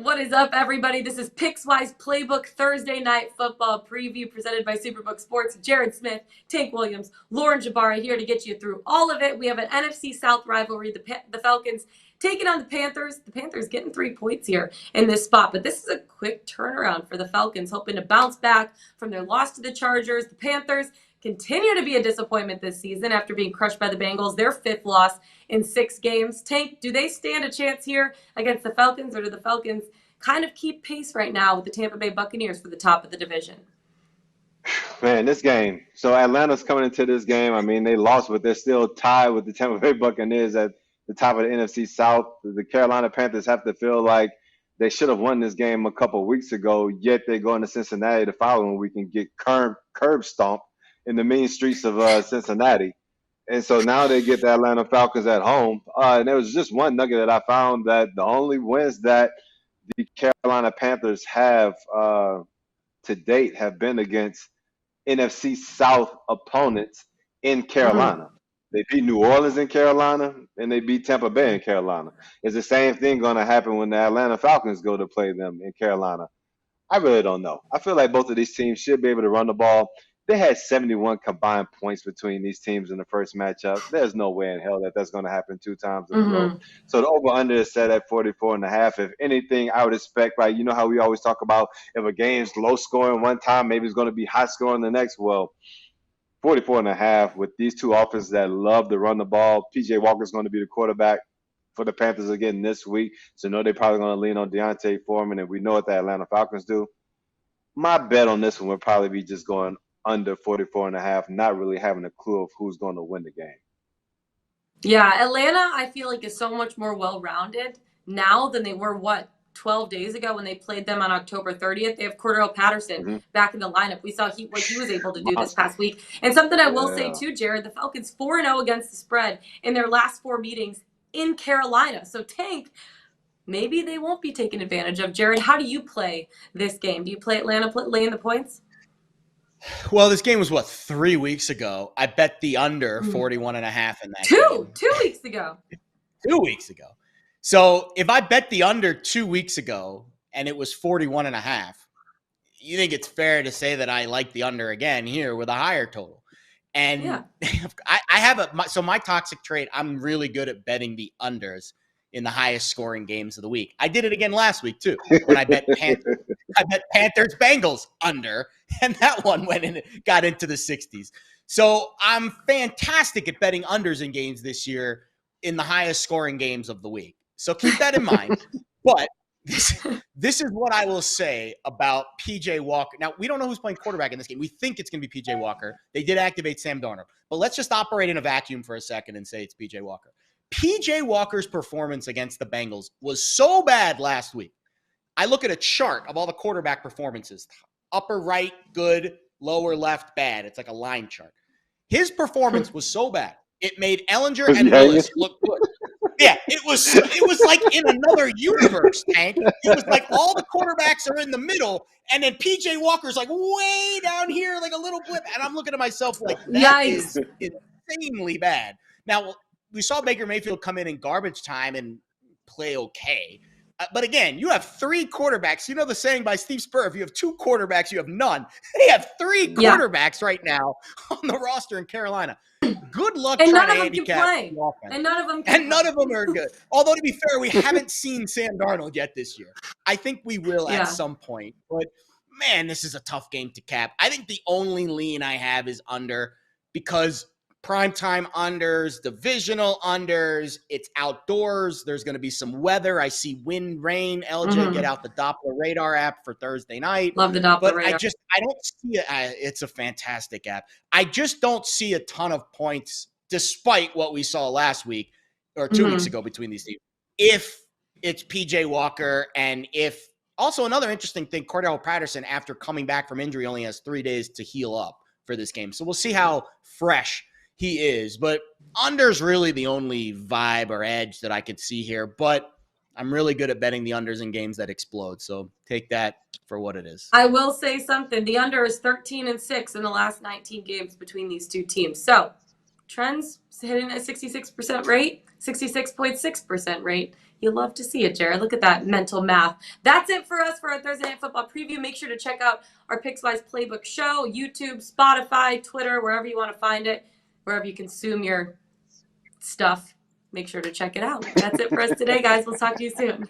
What is up, everybody? This is Pickswise Playbook Thursday Night Football Preview presented by Superbook Sports. Jared Smith, Tank Williams, Lauren Jabari here to get you through all of it. We have an NFC South rivalry. The Falcons taking on the Panthers. The Panthers getting 3 points here in this spot, but this is a quick turnaround for the Falcons, hoping to bounce back from their loss to the Chargers. The Panthers continue to be a disappointment this season after being crushed by the Bengals, their 5th loss in 6 games. Tank, do they stand a chance here against the Falcons, or do the Falcons kind of keep pace right now with the Tampa Bay Buccaneers for the top of the division? Man, this game. So Atlanta's coming into this game. I mean, they lost, but they're still tied with the Tampa Bay Buccaneers at the top of the NFC South. The Carolina Panthers have to feel like they should have won this game a couple of weeks ago, yet they go into Cincinnati the following week and get curb stomped in the mean streets of Cincinnati. And so now they get the Atlanta Falcons at home. And there was just one nugget that I found, that the only wins that the Carolina Panthers have to date have been against NFC South opponents in Carolina. They beat New Orleans in Carolina, and they beat Tampa Bay in Carolina. Is the same thing going to happen when the Atlanta Falcons go to play them in Carolina? I really don't know. I feel like both of these teams should be able to run the ball. They had 71 combined points between these teams in the first matchup. There's no way in hell that that's going to happen 2 times in a row. So the over-under is set at 44.5. If anything, I would expect, right, you know how we always talk about if a game's low-scoring one time, maybe it's going to be high-scoring the next. Well, 44.5 with these two offenses that love to run the ball. P.J. Walker's going to be the quarterback for the Panthers again this week. So they're probably going to lean on Deontay Foreman, and we know what the Atlanta Falcons do. My bet on this one would probably be just going under 44.5, not really having a clue of who's going to win the game. Yeah, Atlanta, I feel like, is so much more well-rounded now than they were, 12 days ago when they played them on October 30th. They have Cordell Patterson back in the lineup. We saw what he was able to do this past week. And something I will say too, Jared, the Falcons 4-0 against the spread in their last 4 meetings in Carolina. So Tank, maybe they won't be taken advantage of. Jared, how do you play this game? Do you play Atlanta laying the points? Well, this game was 3 weeks ago. I bet the under 41.5 in that game. 2 weeks ago. 2 weeks ago. So if I bet the under 2 weeks ago and it was 41.5, you think it's fair to say that I like the under again here with a higher total. And I have my toxic trait, I'm really good at betting the unders in the highest scoring games of the week. I did it again last week too, when I bet Panthers Bengals under, and that one went in, got into the 60s. So I'm fantastic at betting unders in games this year in the highest scoring games of the week. So keep that in mind. But this is what I will say about P.J. Walker. Now, we don't know who's playing quarterback in this game. We think it's going to be P.J. Walker. They did activate Sam Darnold. But let's just operate in a vacuum for a second and say it's P.J. Walker. P.J. Walker's performance against the Bengals was so bad last week. I look at a chart of all the quarterback performances. Upper right, good. Lower left, bad. It's like a line chart. His performance was so bad, it made Ellinger and Willis look good. Yeah, it was like in another universe, Hank. It was like all the quarterbacks are in the middle, and then P.J. Walker's like way down here, like a little blip. And I'm looking at myself like, that is insanely bad. Now, we saw Baker Mayfield come in garbage time and play okay. But again, you have 3 quarterbacks. You know the saying by Steve Spurrier, if you have 2 quarterbacks, you have none. They have 3 quarterbacks right now on the roster in Carolina. Good luck trying to handicap the offense. And none of them are good. Although, to be fair, we haven't seen Sam Darnold yet this year. I think we will at some point. But, man, this is a tough game to cap. I think the only lean I have is under, because primetime unders, divisional unders, it's outdoors. There's going to be some weather. I see wind, rain. LJ, get out the Doppler radar app for Thursday night. Love the Doppler radar. I don't see it. It's a fantastic app. I just don't see a ton of points, despite what we saw last week or 2 weeks ago between these teams. If it's P.J. Walker, and if also another interesting thing, Cordell Patterson, after coming back from injury, only has 3 days to heal up for this game. So we'll see how fresh he is, but under's really the only vibe or edge that I could see here. But I'm really good at betting the unders in games that explode. So take that for what it is. I will say something. The under is 13-6 in the last 19 games between these two teams. So trends hitting at 66% rate. 66.6% rate. You love to see it, Jared. Look at that mental math. That's it for us for our Thursday Night Football preview. Make sure to check out our Pickswise Playbook show, YouTube, Spotify, Twitter, wherever you want to find it, wherever you consume your stuff. Make sure to check it out. That's it for us today, guys. We'll talk to you soon.